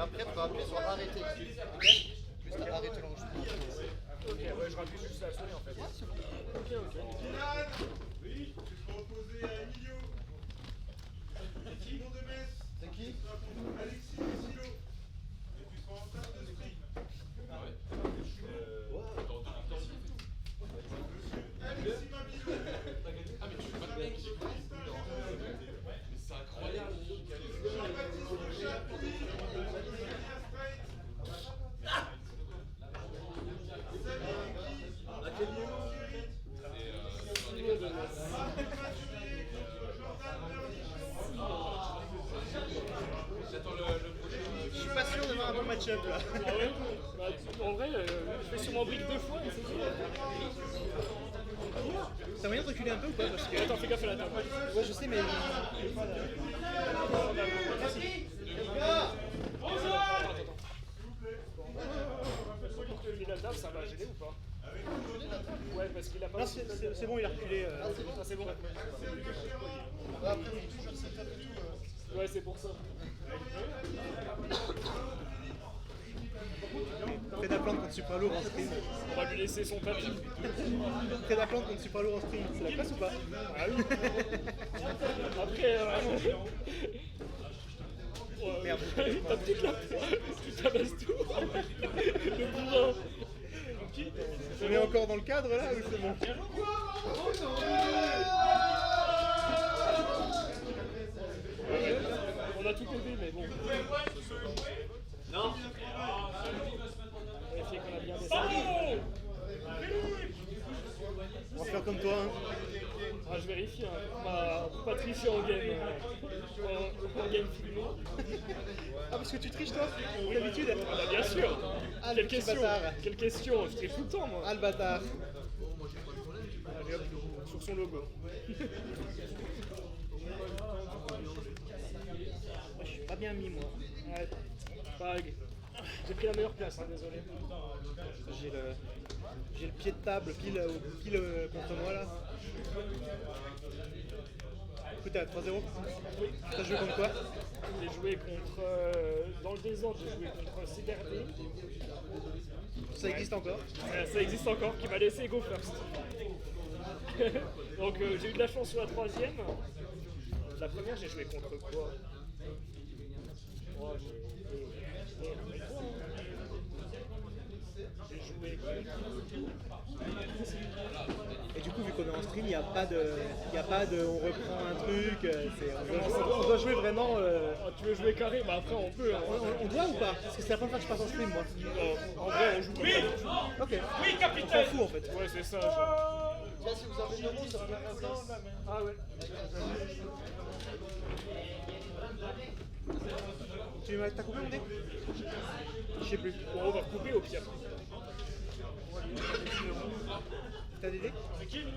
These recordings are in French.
après, tu vas appuyer sur arrêter. Ok. Juste arrêter l'enregistrement. Ok, ouais, je rappuie juste la souris en fait. Ok, ok. Dylan. Oui. Je suis opposé à Emilio. Simon de Metz. C'est qui? Alexis Silo. Et tu seras en table de sprint. Ah ouais. Alexis Mabilo. Ah mais tu fais pas de blague. C'est incroyable. Jean-Baptiste Bouchard, Philippe. Julien Streit. J'attends le prochain. Je suis pas sûr d'avoir un bon match-up là. Ah ouais bah, en vrai, je fais sûrement brique 2 fois, mais c'est sûr. T'as moyen de reculer un peu ou pas? Parce que. Attends, fais gaffe à la table. Ouais, je sais, mais. La table, ça va gêner ou pas? Ouais, parce qu'il a pas. Non, c'est bon, il a reculé. Ah, c'est bon. Après, il touche le setup et tout. Ouais, c'est pour ça. Fred à plante contre Supralourd en stream. On va lui laisser son tapis. Fred à plante contre Supralourd en stream, c'est la place ou pas? Ah oui. Après, Merde. t'as toute la... Tu tabasses tout. Le bourrin. On est encore dans le cadre là ou c'est bon? On a tout aidé, mais bon. Non. Vérifier qu'on a bien descendu. On va faire comme toi. Hein. Ah, je vérifie, hein. On peut pas tricher en game. En game filmé. Ah, parce que tu triches toi? D'habitude? Ah, bah, bien sûr. Ah, Quelle le petit question? bâtard. Quelle question? Je triche tout le temps, moi. Ah, le bâtard. Allez hop, sur son logo. Moi, je suis pas bien mis, moi. Ouais, vague. J'ai pris la meilleure place, hein, désolé. J'ai le pied de table pile contre moi là. Écoute, t'es à 3-0. T'as joué contre quoi? J'ai joué contre. Dans le désordre, j'ai joué contre Cyberday. Ça existe encore? Ça existe encore, qui m'a laissé go first. Donc j'ai eu de la chance sur la troisième. La première, j'ai joué contre quoi? Oh, j'ai joué contre... Et du coup, vu qu'on est en stream, il n'y a pas de on reprend un truc. On doit jouer vraiment. Ah, tu veux jouer carré? Bah après on peut. Hein. On doit ou pas? Parce que c'est la première fois que je passe en stream, moi. En vrai, on joue comme ça. Ok. Oui, On capitaine! s'en fout en fait. Ouais, c'est ça, genre. Tiens, si vous avez une euro, ça peut être Ah ouais. T'as coupé mon dé? Je sais plus. Bon, on va couper au pire. T'as des dés? C'est qui, lui?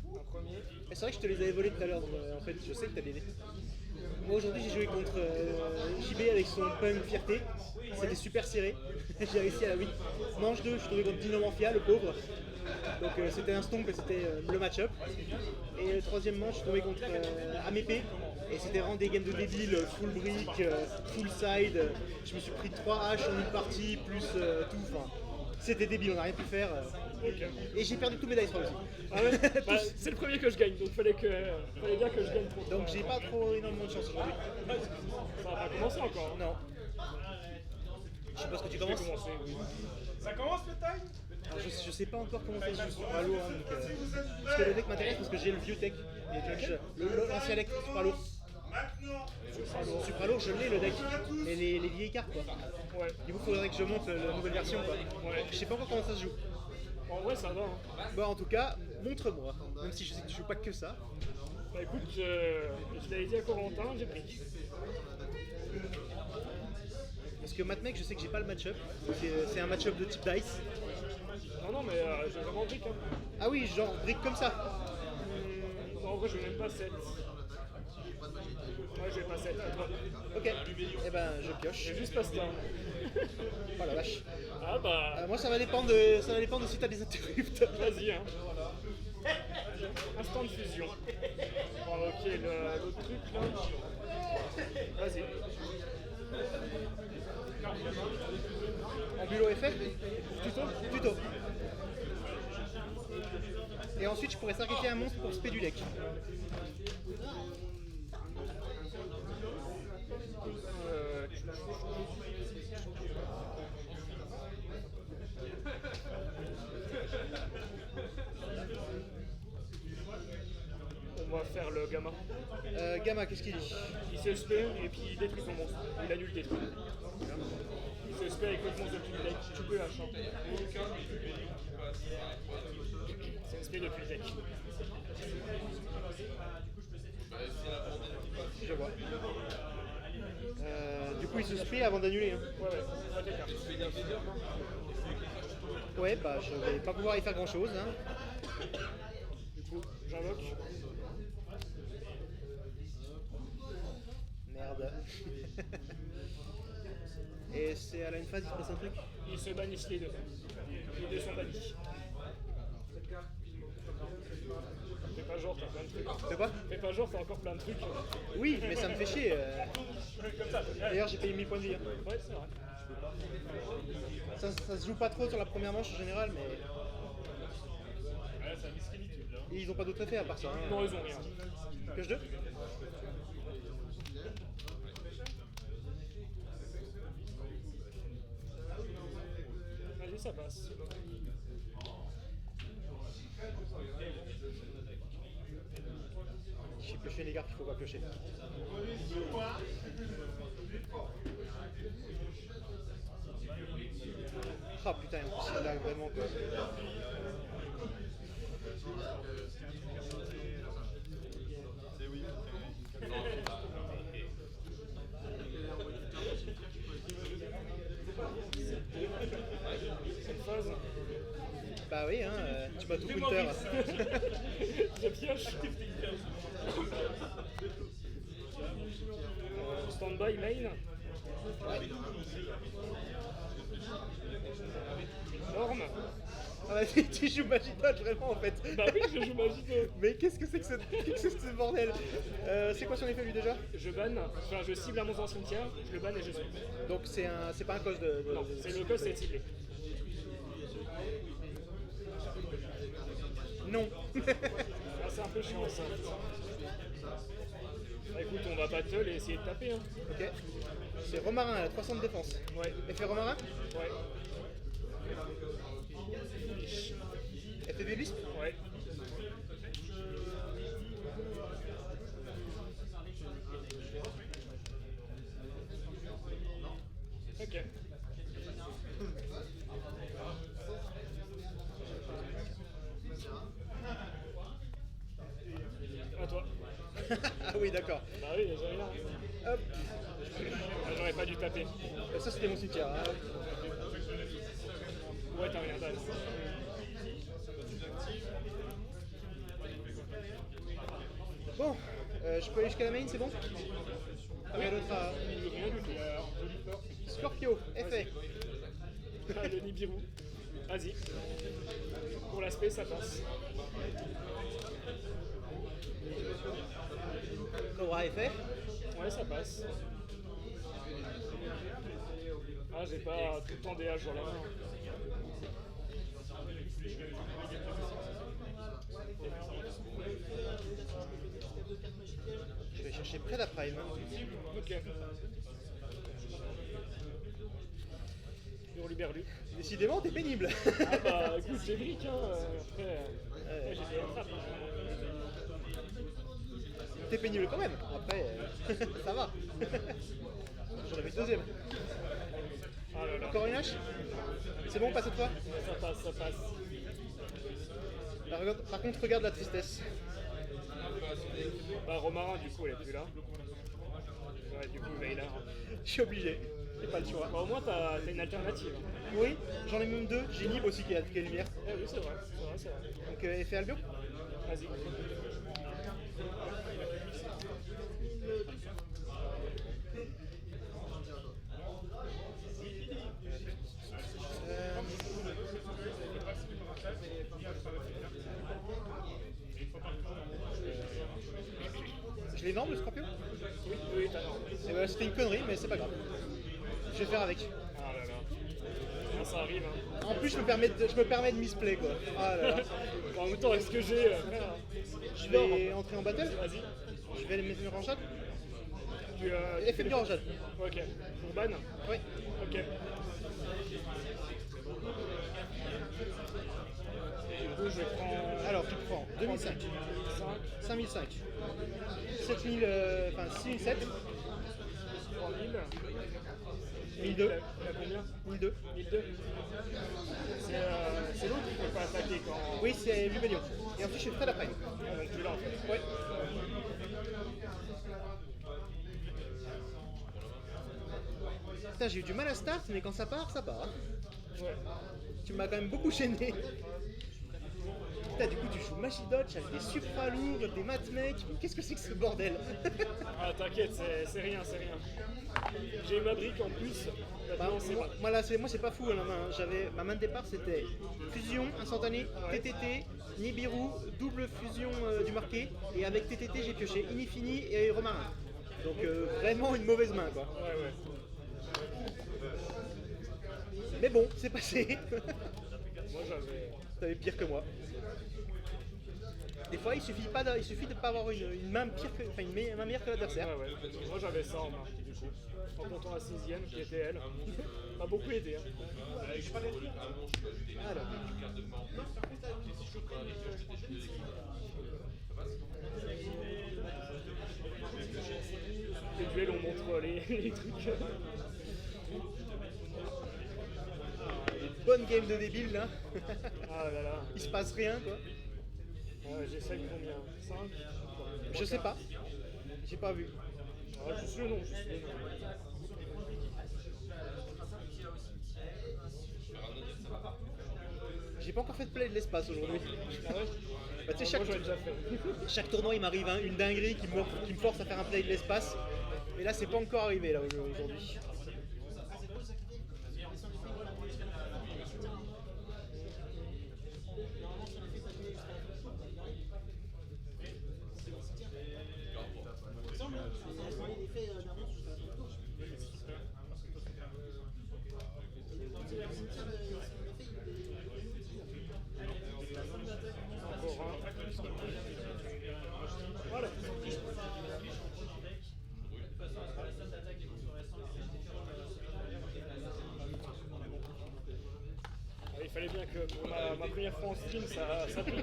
Un premier. Et c'est vrai que je te les avais volés tout à l'heure, donc en fait je sais que t'as des dés. Moi aujourd'hui j'ai joué contre JB avec son punk fierté, c'était super serré, j'ai réussi à la win. Manche 2, je suis tombé contre Dino Manfia, le pauvre, donc c'était un stomp, c'était le match-up. Et le troisième manche, je suis tombé contre Amépé, et c'était vraiment des games de débiles, full brick, full side, je me suis pris 3 haches en une partie, plus tout, enfin... C'était débile, on n'a rien pu faire. Et j'ai perdu tous mes dice rolls aussi. Ah ouais. Bah, c'est le premier que je gagne, donc fallait bien que je gagne contre. Donc j'ai pas trop énormément de chance aujourd'hui. Ça va pas commencer encore. Hein. Non. Je sais pas ce que tu commences. Commencer, oui. Ça commence le time? Alors, je sais pas encore comment ça se joue sur Halo, hein, donc, parce que le deck m'intéresse parce que j'ai le vieux tech. L'ancien deck Super lourd. Maintenant. Super lourd, je l'ai le deck. Et les vieilles cartes quoi. Ouais. Du coup, faudrait que je monte la nouvelle version quoi. Ouais. Je sais pas encore comment ça se joue. En vrai, ça va. Hein. Bon, en tout cas, montre-moi. Même si je sais que tu joues pas que ça. Bah écoute, je l'avais dit à Corentin, j'ai pris. Parce que Matmec, je sais que j'ai pas le match-up. C'est un match-up de type dice. Non, mais j'ai vraiment brick. Hein. Ah oui, genre brick comme ça. Non, en vrai, je vais même pas 7. Ouais, je vais pas 7. Ok. Eh ben, je pioche. J'ai juste pas ça. Oh la vache. Ah bah, Moi, ça va dépendre de si t'as des interrupts. vas-y. Hein. Instant de fusion. On va invoquer l'autre truc là. Vas-y. En bulot effet. Tuto. Et ensuite je pourrais sacrifier un monstre pour spé du deck. On va faire le gamma. Gamma, qu'est-ce qu'il dit? Il se spé et puis il détruit ton monstre. Il annule détruit. Il se spé avec le monstre depuis le deck. Tu peux lâcher. C'est un spé depuis le deck. Je vois. Du coup il se spé avant d'annuler. Hein. Ouais, pas tes cartes. Ouais, bah je vais pas pouvoir y faire grand chose. Hein. Du coup, j'invoque. Merde. Et c'est à la une phase, il se passe un truc? Ils se bannissent les deux. Les deux sont bannis. Fais pas genre, t'as plein de trucs. De quoi? Fais pas genre, t'as encore plein de trucs. Oui, mais ça me fait chier. Comme ça. D'ailleurs, j'ai payé 1000 points de vie. Hein. Ouais, c'est vrai. Ça se joue pas trop sur la première manche en général, mais. Ouais, c'est la misquinitude là. Et ils ont pas d'autre effet à part ça. Hein. Non, ils ont rien. Pioche 2? Vas-y, ça passe. J'ai pioché les cartes qu'il faut pas piocher. Ah putain, en plus il lag vraiment quoi. C'est oui. Cette phase. Bah oui, hein, tu m'as tout counter. Je pioche. Standby main. Norme. Ah bah tu joues Magitote vraiment en fait. Bah oui, je joue Magitote. Mais qu'est-ce que c'est que ce bordel? C'est quoi son effet lui déjà? Je banne, enfin je cible un monstre en cimetière, je le banne et je suis. Donc c'est pas un cause de. Non, c'est le cost, c'est ciblé. Non. Ah, c'est un peu chiant ça. Bah, écoute, on va battle et essayer de taper. Hein. Ok. C'est Romarin, elle a 300 de défense. Ouais. Effet Romarin? Ouais. Effet Bébispe? Ouais. Ok. À toi. Ah oui, d'accord. Bah oui, j'avais là. Hop. Ah, j'aurais pas dû taper. Ça c'était mon cimetière. Hein. Ouais, t'as rien d'âge. Bon, je peux aller jusqu'à la main, c'est bon? Rien d'autre à. Rien du tout. Scorpio, effet. Ah, le Nibiru. Vas-y. Pour l'aspect, ça passe. Cobra, effet. Ouais, ça passe. Ah, j'ai pas tout le temps des haches dans la main. Je vais chercher près d'Aprime. Ok. Hurluberlu. Décidément, t'es pénible. Ah bah écoute, j'ai brique hein. Après j'ai fait la trappe. T'es pénible quand même. Après, ça va. J'en avais une deuxième. Ah là là. Encore une hache? C'est bon, pas cette fois? Ça passe, ça passe. Par contre, regarde la tristesse. Bah Romarin du coup elle est plus là. Ouais du coup Veilar. Je suis obligé. J'ai pas le choix. Bah au moins t'as une alternative. Oui, j'en ai même deux. J'ai Nib aussi qui est lumière. Ah oui c'est vrai, c'est vrai, c'est vrai. Donc, effet Albion. Vas-y. Je l'énorme le Scorpio? Oui, oui, t'as non. C'était une connerie, mais c'est pas grave. Je vais faire avec. Ça arrive. Hein. En plus, je me permets de misplay quoi. Ah là là. Bon, en même temps, est-ce que j'ai. Je vais entrer en battle. Vas-y. Je vais les mettre en chat. Tu, Effet dur en chat. Ok. Pour ban. Oui. Ok. Du coup, je prends. Alors, tu prends 2005, 5005, 7000, enfin 6007, 3000. 1002, Il a combien 1002. 1002. C'est l'autre qui ne peut pas attaquer quand. Oui, c'est Rubellion. Et ensuite, je fais Fred après. Ah, donc tu l'as en fait. Ouais. Putain, j'ai eu du mal à start, mais quand ça part, ça part. Ouais. Tu m'as quand même beaucoup gêné. Putain, du coup, tu joues Machidotch avec des supra lourds, des mat mecs. Qu'est-ce que c'est que ce bordel? Ah, t'inquiète, c'est rien, c'est rien. J'ai eu ma brique en plus. Maintenant, c'est bon. Moi, c'est pas fou à la main. Ma main de départ, c'était fusion instantanée, TTT, Nibiru, double fusion du marqué. Et avec TTT, j'ai pioché Inifini et Romarin. Donc, vraiment une mauvaise main, quoi. Ouais, ouais. Mais bon, c'est passé. Moi, j'avais. T'avais pire que moi. Des fois, il suffit de pas avoir une main pire que, enfin, une main meilleure que l'adversaire. Ouais, ouais. Moi, j'avais ça en main, du coup. En comptant la 6ème, qui était elle. M'a beaucoup aidé. Hein. Alors. Les duels, on montre les trucs. Bonne game de débile là. Ah là là. Il se passe rien quoi. J'essaye combien 5 Je sais pas. J'ai pas vu. Ah, juste le nom, juste le nom. J'ai pas encore fait de play de l'espace aujourd'hui. Ah ouais Bah, tu sais, Moi, j'avais déjà fait. chaque tournoi il m'arrive une dinguerie qui me force à faire un play de l'espace. Mais là c'est pas encore arrivé là aujourd'hui. Encore un. Voilà. Ah, il fallait bien que pour ma première fois en stream, ça pique.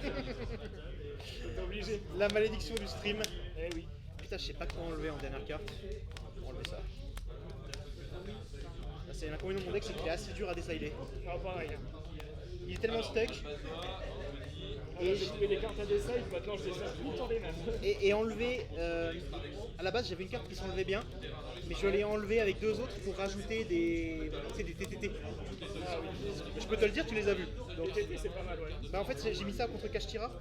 J'étais obligé. La malédiction du stream. Eh oui. Putain, je sais pas comment enlever en dernière carte. On enlever ça. Là, c'est l'inconvénient de mon deck, c'est qu'il est assez dur à décider. Ah, pareil. Il est tellement stuck. Et j'ai trouvé des cartes à dessin, maintenant je descends tout le temps les mêmes. Et enlever. À la base, j'avais une carte qui s'enlevait bien, mais je l'ai enlevée avec deux autres pour rajouter des TTT. Ah oui. Je peux te le dire, tu les as vus. Donc TT c'est pas mal, ouais. Bah en fait, j'ai mis ça contre Kashtira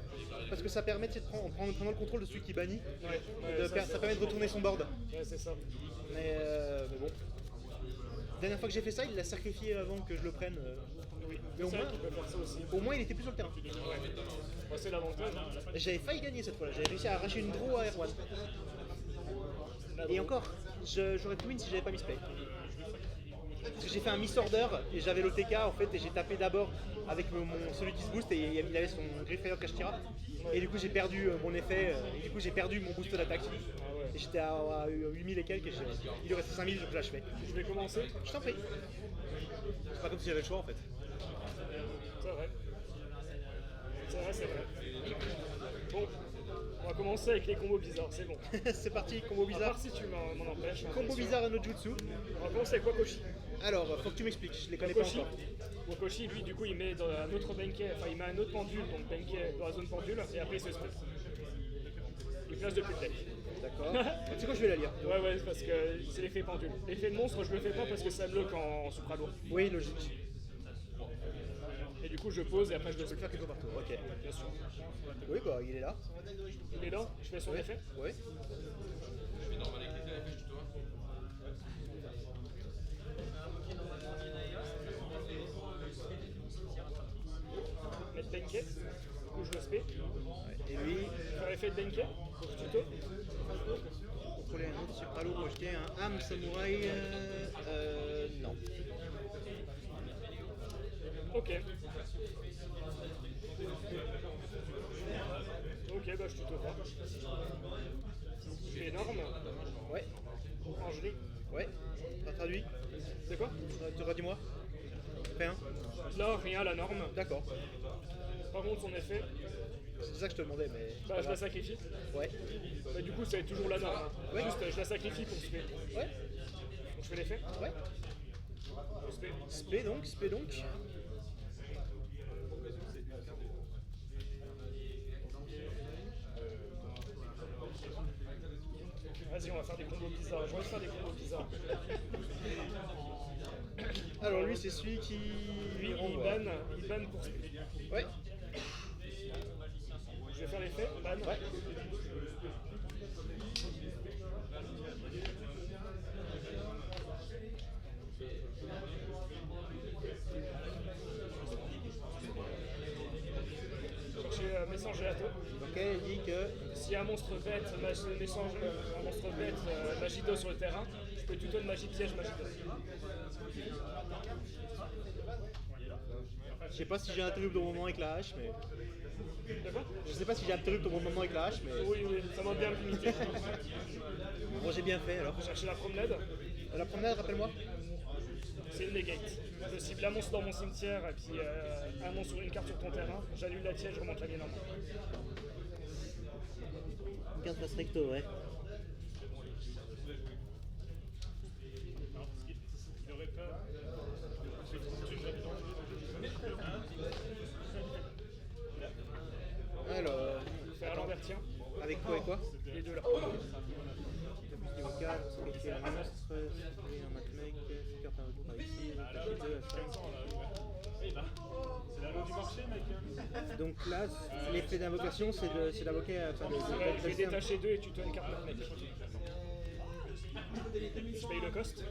parce que ça permet de prendre, en prenant le contrôle de celui qui bannit, Ouais, ça permet de retourner son board. ouais, c'est ça. Mais bon. La dernière fois que j'ai fait ça, il l'a sacrifié avant que je le prenne. Oui. Mais au C'est moins, vrai qu'il peut faire ça aussi. au moins, il était plus sur le terrain. Moi, c'est l'avantage. Hein. J'avais failli gagner cette fois-là. J'avais réussi à arracher une draw à R1. Et encore, j'aurais pu win si j'avais pas misplay. Parce que j'ai fait un misorder et j'avais l'OTK en fait et j'ai tapé d'abord avec celui qui se booste et il avait son Griffire Kashtira. Et du coup j'ai perdu mon effet et du coup j'ai perdu mon boost d'attaque. Et j'étais à 8000 et quelques et il lui restait 5000 donc là je fais. Je vais commencer. Je t'en prie. C'est pas comme si j'avais le choix en fait. C'est vrai. C'est vrai, c'est vrai. Bon, on va commencer avec les combos bizarres, c'est bon. C'est parti, combo À bizarre. part si tu m'en empêches. hein, Combo bien sûr. bizarre à no jutsu. On va commencer avec Wakoshi. Alors, faut que tu m'expliques, je les connais pas Wakoshi, encore. Wakoshi, lui, du coup, il met dans un autre banquet, enfin, il met un autre pendule, donc banquet dans la zone pendule, et après il se split. Il place depuis le deck. D'accord. Tu sais quoi, je vais la lire. Ouais, ouais, parce que c'est l'effet pendule. L'effet de monstre, je le fais pas parce que ça bloque en supra lourd. Oui, logique. Et du coup, je pose et après je le Je peux le split. faire quelque part. Ok. Bien sûr. Oui, bah il est là. Il est là, je fais son effet. Oui. Mettre banquet, du coup je le split. Et lui, Faire effet de banquet, donc tuto. contrôler un autre supralo, projeter un âme samouraï. Non. Ok. Ok, bah je tuto pas. Énorme. Ouais, Angélique. ouais. T'as traduit? C'est quoi? Tu redis-moi. Fais un. Là, rien, la norme. D'accord. Par contre, son effet, C'est ça que je te demandais, mais. bah je la sacrifie. Ouais. Bah du coup, ça va être toujours la norme. Ouais. Juste, je la sacrifie pour spé. Ouais. Donc je fais l'effet. Ouais. Pour spé. Spé donc, spé donc. Vas-y, on va faire des combos bizarres. J'ai envie de faire des combos bizarres. Alors lui, c'est celui qui. Lui, renvoie. il banne pour spé. Ouais. Je vais faire l'effet. Ban. Ouais. Chercher message gélato. Ok, il dit que. S'il y a un monstre bête, un monstre bête, Magido sur le terrain, je peux tuto une magie piège Magido. Je sais pas si j'ai interrupté au bon moment avec la hache, mais. D'accord? Je sais pas si j'ai interrupté au bon moment avec la hache, mais. Oui, oui, ça m'a bien limité. Bon, j'ai bien fait alors. Chercher la promenade, La promenade, rappelle-moi. c'est une negate. Je cible un monstre dans mon cimetière et puis un monstre sur une carte sur ton terrain, j'annule la tienne, je remonte la mienne en main. Carte passe recto, ouais. Alors, Faire à l'envers, tiens, avec quoi et quoi? les deux là. Niveau 4, sacrifier un monstre, sacrifier un matmec, carte un autre ici, attacher 2 à 5. C'est la loi du marché, mec. Donc là, l'effet d'invocation, c'est d'invoquer. Enfin, Je vais détacher deux et tuto une carte mec. Je paye le cost.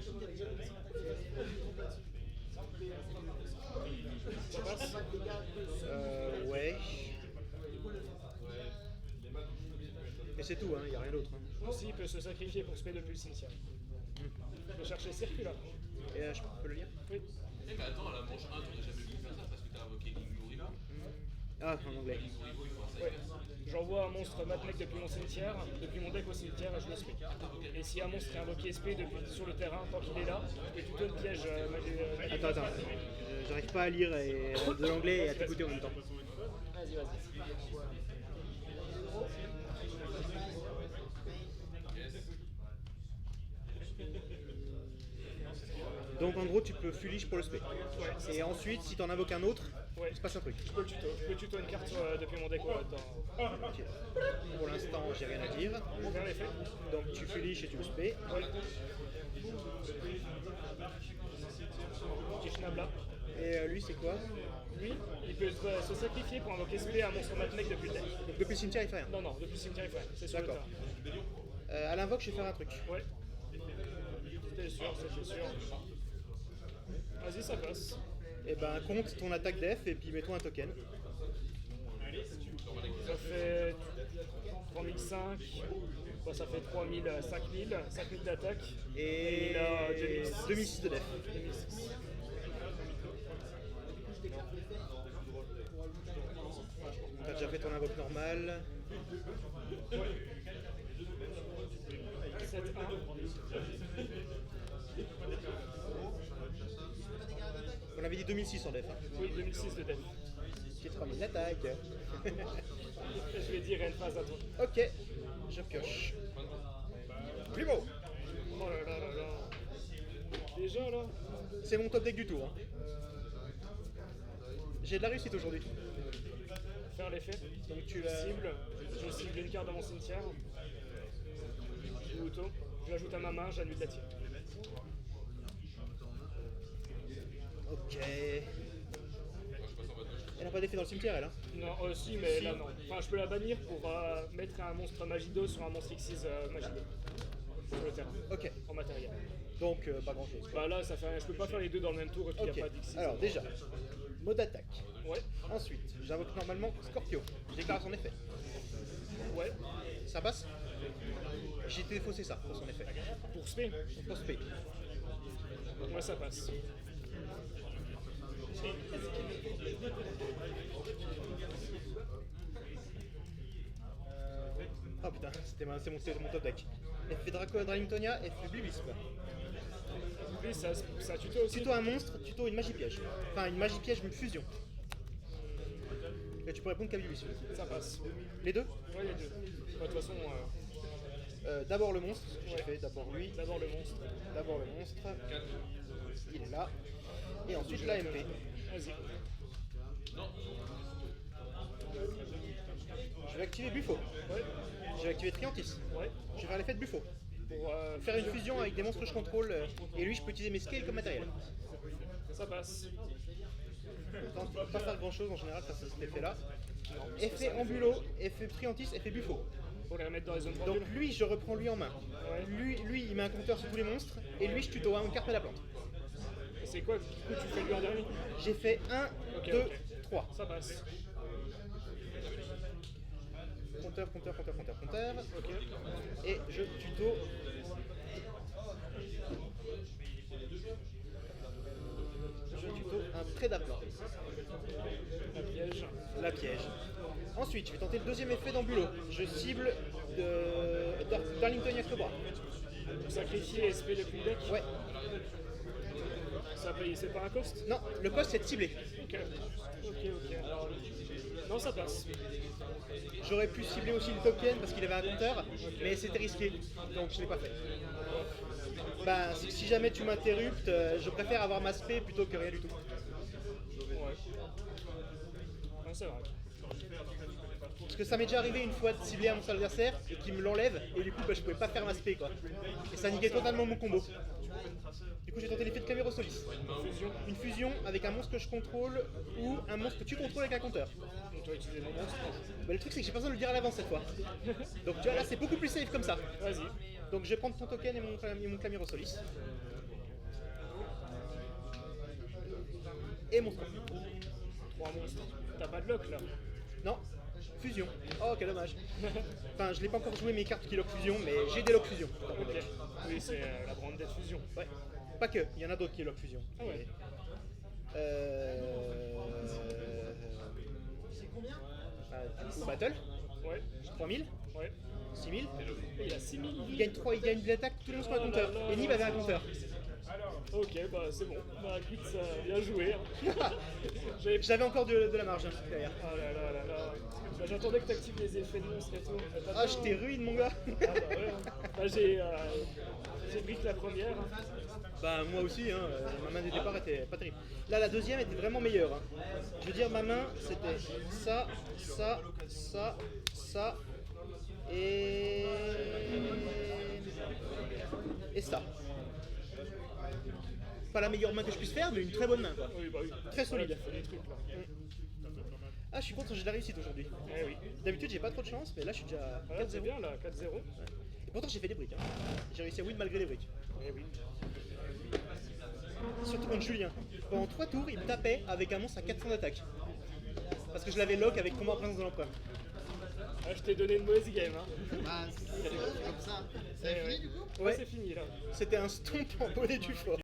Ça passe. Ouais. Et c'est tout, hein, y a rien d'autre. Hein. Aussi, il peut se sacrifier pour spé depuis le cimetière. Je vais chercher circulaire. Et je peux le lire? Oui. Eh mais attends, à la manche 1, tu n'as jamais vu faire ça parce que t'as invoqué King Riva. Ah, en anglais. King Riva, il faut un Ouais. cycle. J'envoie un monstre matmec depuis mon cimetière, depuis mon deck au cimetière et je le spé. Et si un monstre est invoqué SP sur le terrain, tant qu'il est là, je peux tuto une piège. Attends. J'arrive pas à lire de l'anglais et à t'écouter en même temps. Vas-y, vas-y. Donc en gros, tu peux fulige pour le spé. Et ensuite, si t'en invoques un autre, Ouais. il se passe un truc. Je peux tuto une carte depuis mon deck dans Ok. Pour l'instant, j'ai rien à dire. faire l'effet. Donc tu fuliges et tu le spé. Ouais. Petit schnabla. Et lui, c'est quoi? Lui, il peut se sacrifier pour invoquer SP à un monstre matmec depuis le deck. Donc depuis le cimetière, il fait rien. Non, non, depuis le cimetière, il fait rien. C'est sur le D'accord. terrain. À l'invoque, je vais faire un truc. Ouais. C'était sûr, c'était sûr. Vas-y, ça passe. Et ben, compte ton attaque def et puis mets-toi un token. Ça fait 3005. Bah, ça fait 3000, 5000, 5000 d'attaque. Et il a 2006. 2006 de def. 2006. T'as déjà fait ton invoque normal. 7-1. On avait dit 2006 en def. Hein. Oui, 2006 de def. J'ai 3000 d'attaque. Je vais dire une phase à toi. Ok, je pioche. Plus beau. Oh là là là là. Déjà là. C'est mon top deck du tour. Hein. J'ai de la réussite aujourd'hui. Faire l'effet. Donc tu l'as. Je cible une carte dans mon cimetière. Je l'auto. Je l'ajoute à ma main, j'annule la tienne. Ok. Elle a pas d'effet dans le cimetière, elle. Hein. Non, si, mais là non. Enfin, je peux la bannir pour mettre un monstre Magido sur un monstre X6 Magido. Sur le terrain. Ok. En matériel. Donc pas grand chose. Bah là, ça fait rien. Je peux pas faire les deux dans le même tour et puis il Ok. n'y a pas d'X6. Alors déjà, mode attaque. Ouais, Ensuite, j'invoque normalement Scorpio. Je déclare son effet. ouais. Ça passe? J'ai défaussé ça pour son effet. Pour spé, Pour spé. moi ça passe. Oh putain, c'est mon top deck. Effet Draco Dralingtonia, effet Blibisp. Lui, ça tuto aussi. Tuto un monstre, tuto une magie piège. Enfin, une magie piège, une fusion. Et tu peux répondre qu'à Blibisp. Ça passe. Les deux? Ouais, les deux. Bah, de toute façon, D'abord le monstre, j'ai Ouais. fait d'abord lui, d'abord le monstre. d'abord le monstre. Il est là. Et ensuite la MP. Vas-y. Je vais activer Buffo. Ouais. Je vais activer Triantis. Ouais. Je vais faire l'effet de Buffo. Pour Faire une fusion avec des monstres que je contrôle. Et lui, je peux utiliser mes scales comme matériel. Ça passe. Pourtant, je peux pas faire grand chose en général face à cet effet là. Effet Ambulo, effet Triantis, effet Buffo. Pour les remettre dans les zones Donc pendules. lui, je reprends lui en main. Ouais. Lui, il met un compteur sur tous les monstres. Et lui, je tuto une carte à la plante. Et c'est quoi? Du coup, tu fais lui en dernier? J'ai fait 1, Ok, 2, ok. 3. Ça passe. Compteur. Ok. Et je tuto. Je tuto un prédateur. La piège. La piège. Ensuite, je vais tenter le deuxième effet d'ambulo. Je cible de Darlington Cobra. Pour sacrifier SP depuis le deck. Ouais. Ça paye, c'est pas un cost? Non, le cost c'est de cibler. Ok. Alors, non, ça passe. J'aurais pu cibler aussi le token parce qu'il avait un compteur, mais c'était risqué, donc je l'ai pas fait. Bah, si jamais tu m'interruptes, je préfère avoir ma spé plutôt que rien du tout. Ouais. Non, c'est vrai. Parce que ça m'est déjà arrivé une fois de cibler un monstre adversaire et qu'il me l'enlève, et du coup bah, je pouvais pas faire ma spé quoi. Et ça niquait totalement mon combo. Du coup j'ai tenté l'effet de Camérosolis. Une fusion avec un monstre que je contrôle ou un monstre que tu contrôles avec un compteur. Donc, tu vas utiliser mon monstre. Bah, le truc c'est que j'ai pas besoin de le dire à l'avance cette fois. Donc tu vois là c'est beaucoup plus safe comme ça. Vas-y. Donc je vais prendre ton token et mon Camérosolis. Et mon score. 3 monstres. T'as pas de lock là? Non, fusion. Oh quel dommage. Enfin je l'ai pas encore joué mes cartes qui lock fusion, mais j'ai des lock fusion. dans mon Ok. deck. Oui, c'est la branded fusion. Ouais. Pas que, il y en a d'autres qui lock fusion. Ah ouais. Du coup, battle, Ouais. 3000, Ouais. 6000. Il a 6000 Il gagne 3, il gagne de l'attaque, tous les monstres ont un compteur. Et Nib avait un compteur. Ok, bah c'est bon. Bah écoute, ça a bien joué. J'avais... J'avais encore de la marge hein, derrière. Ah là là là là. Bah, j'attendais que t'actives les effets de monstre et tout. Ah, je t'ai ruine mon gars. Ah bah ouais. Bah j'ai brick la première. Bah moi aussi, hein, ma main de départ était pas terrible. Là la deuxième était vraiment meilleure. Hein. Je veux dire ma main c'était ça, ça, ça, ça et ça. Pas la meilleure main que je puisse faire, mais une très bonne main quoi. Oui, bah oui. Très solide. Ouais, tu fais des trucs là. Ah je suis content, j'ai de la réussite aujourd'hui. Eh oui. D'habitude j'ai pas trop de chance, mais là je suis déjà à Voilà, c'est 4-0. bien là, 4-0. Et pourtant j'ai fait des briques. Hein. J'ai réussi à win malgré les briques. Eh oui. Surtout contre Julien. Pendant 3 tours, il me tapait avec un monstre à 400 d'attaque. Parce que je l'avais lock avec combat en présence de l'empereur. Ah, je t'ai donné une mauvaise game. Hein. Bah, c'est comme ça. Ça Eh a ouais. fini du coup Ouais, c'est fini là. C'était un stomp en bonnet du fort.